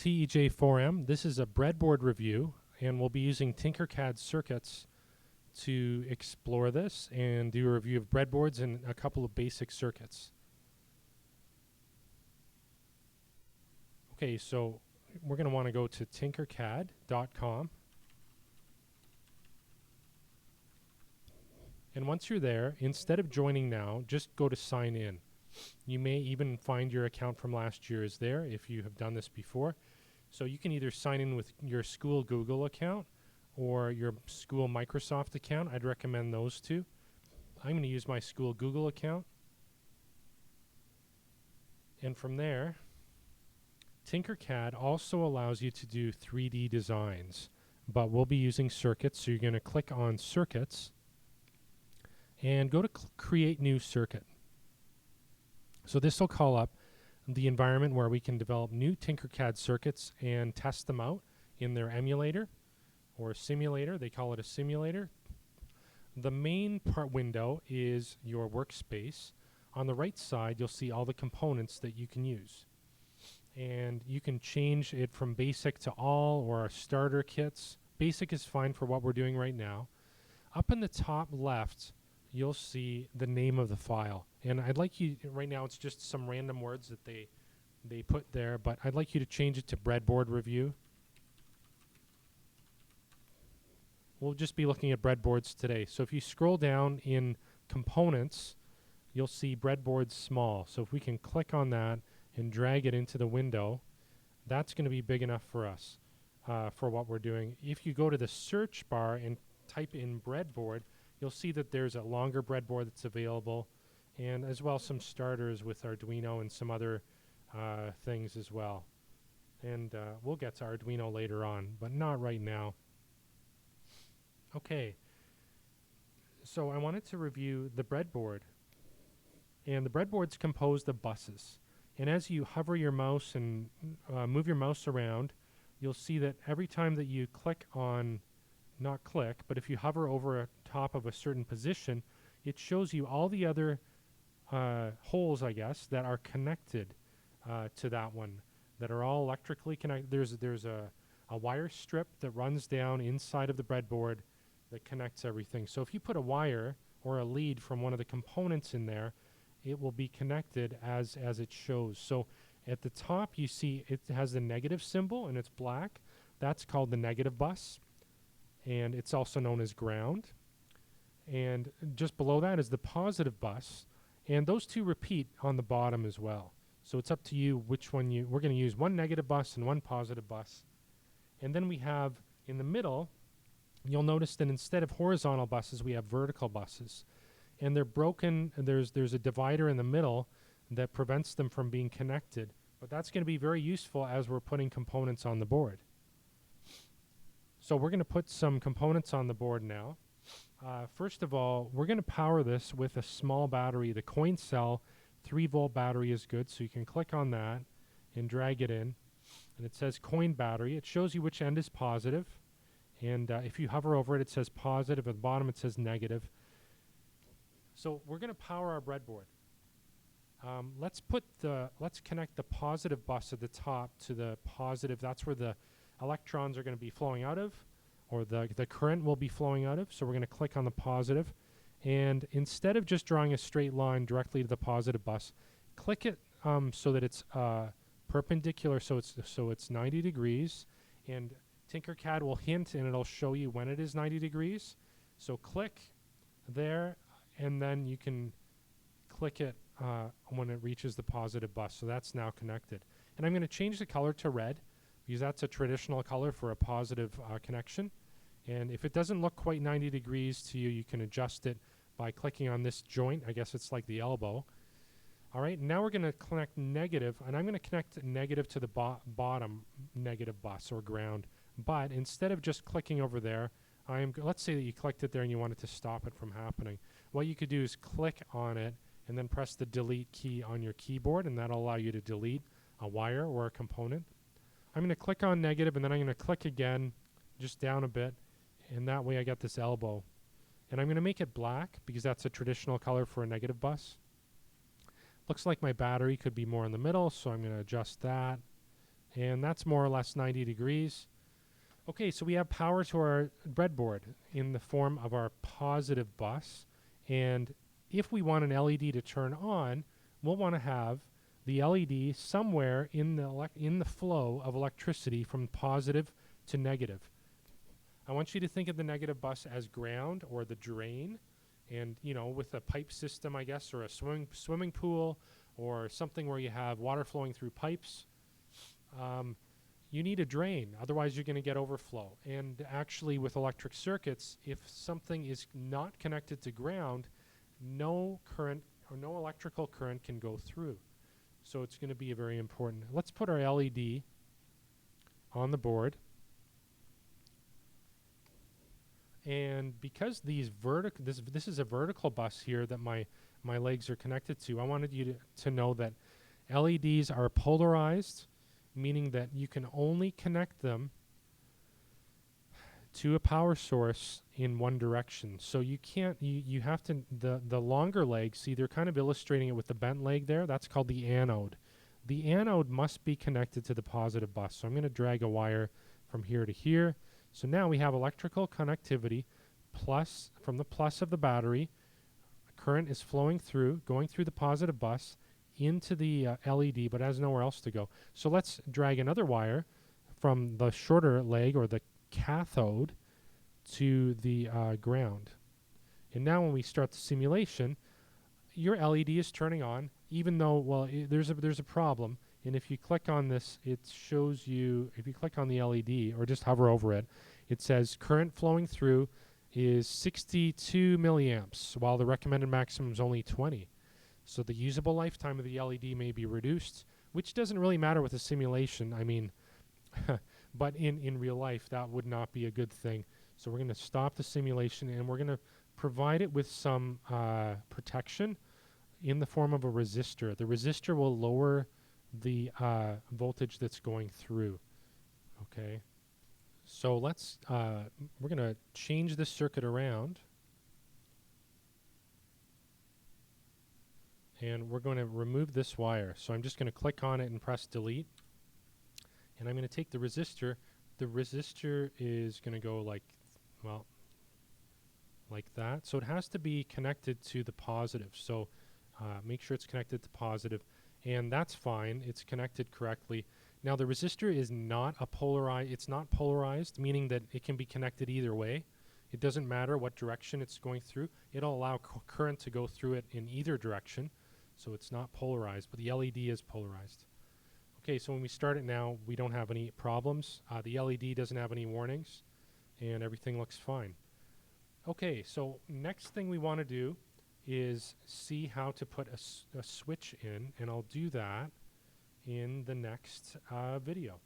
TEJ4M. This is a breadboard review, and we'll be using Tinkercad circuits to explore this and do a review of breadboards and a couple of basic circuits. Okay, so we're going to want to go to tinkercad.com. And once you're there, instead of joining now, just go to sign in. You may even find your account from last year is there if you have done this before. So you can either sign in with your school Google account or your school Microsoft account. I'd recommend those two. I'm going to use my school Google account. And from there, Tinkercad also allows you to do 3D designs, but we'll be using circuits. So you're going to click on circuits and go to create new circuit. So this will call up the environment where we can develop new Tinkercad circuits and test them out in their emulator or simulator. They call it a simulator. The main window is your workspace. On the right side, you'll see all the components that you can use. And you can change it from basic to all or starter kits. Basic is fine for what we're doing right now. Up in the top left, you'll see the name of the file. And I'd like you, right now it's just some random words that they put there, but I'd like you to change it to breadboard review. We'll just be looking at breadboards today. So if you scroll down in components, you'll see breadboards small. So if we can click on that and drag it into the window, that's going to be big enough for us for what we're doing. If you go to the search bar and type in breadboard, you'll see that there's a longer breadboard that's available, and as well some starters with Arduino and some other things as well. And we'll get to Arduino later on, but not right now. Okay, so I wanted to review the breadboard. And the breadboard's composed of buses. And as you hover your mouse and move your mouse around, you'll see that every time that you click on, not click, but if you hover over a top of a certain position, it shows you all the other holes, I guess, that are connected to that one, that are all electrically connected. There's a wire strip that runs down inside of the breadboard that connects everything. So if you put a wire or a lead from one of the components in there, it will be connected as it shows. So at the top, you see it has the negative symbol and it's black. That's called the negative bus, and it's also known as ground. And just below that is the positive bus, and those two repeat on the bottom as well. So it's up to you which one we're going to use one negative bus and one positive bus. And then we have in the middle, you'll notice that instead of horizontal buses, we have vertical buses. And they're broken, and there's a divider in the middle that prevents them from being connected. But that's going to be very useful as we're putting components on the board. So we're going to put some components on the board now. First of all, we're going to power this with a small battery. The CoinCell 3-volt battery is good, so you can click on that and drag it in. And it says coin battery. It shows you which end is positive. And if you hover over it, it says positive. At the bottom, it says negative. So we're going to power our breadboard. Let's connect the positive bus at the top to the positive. That's where the electrons are going to be flowing out of, or the current will be flowing out of. So we're going to click on the positive. And instead of just drawing a straight line directly to the positive bus, click it so that it's perpendicular, so it's 90 degrees. And Tinkercad will hint, and it'll show you when it is 90 degrees. So click there, and then you can click it when it reaches the positive bus. So that's now connected. And I'm going to change the color to red, because that's a traditional color for a positive connection. And if it doesn't look quite 90 degrees to you, you can adjust it by clicking on this joint. I guess it's like the elbow. All right, now we're going to connect negative, and I'm going to connect negative to the bottom negative bus or ground. But instead of just clicking over there, let's say that you clicked it there and you wanted to stop it from happening. What you could do is click on it and then press the delete key on your keyboard, and that'll allow you to delete a wire or a component. I'm going to click on negative, and then I'm going to click again, just down a bit, and that way I get this elbow. And I'm going to make it black because that's a traditional color for a negative bus. Looks like my battery could be more in the middle, so I'm going to adjust that. And that's more or less 90 degrees. Okay, so we have power to our breadboard in the form of our positive bus. And if we want an LED to turn on, we'll want to have the LED somewhere in the flow of electricity from positive to negative. I want you to think of the negative bus as ground or the drain, and with a pipe system, I guess, or a swimming pool or something where you have water flowing through pipes. You need a drain, otherwise you're going to get overflow. And actually, with electric circuits, if something is not connected to ground, no current or no electrical current can go through. So it's going to be very important. Let's put our LED on the board. And because this is a vertical bus here that my legs are connected to, I wanted you to know that LEDs are polarized, meaning that you can only connect them to a power source in one direction. So you can't, you have to, the longer leg, see they're kind of illustrating it with the bent leg there, that's called the anode. The anode must be connected to the positive bus. So I'm going to drag a wire from here to here. So now we have electrical connectivity from the plus of the battery. Current is flowing through, going through the positive bus into the LED, but has nowhere else to go. So let's drag another wire from the shorter leg or the cathode to the ground. And now when we start the simulation, your LED is turning on, even though, well, there's a problem. And if you click on this, it shows you, if you click on the LED or just hover over it, it says current flowing through is 62 milliamps, while the recommended maximum is only 20. So the usable lifetime of the LED may be reduced, which doesn't really matter with a simulation. I mean, but in real life, that would not be a good thing. So we're going to stop the simulation, and we're going to provide it with some protection in the form of a resistor. The resistor will lower the voltage that's going through. Okay. So let's, we're going to change this circuit around. And we're going to remove this wire. So I'm just going to click on it and press delete. And I'm going to take the resistor. The resistor is going to go like that. So it has to be connected to the positive. So make sure it's connected to positive. And that's fine. It's connected correctly. Now the resistor is not it's not polarized, meaning that it can be connected either way. It doesn't matter what direction it's going through. It'll allow current to go through it in either direction. So it's not polarized, but the LED is polarized. Okay, so when we start it now, we don't have any problems. The LED doesn't have any warnings, and everything looks fine. Okay, so next thing we want to do is see how to put a switch in, and I'll do that in the next video.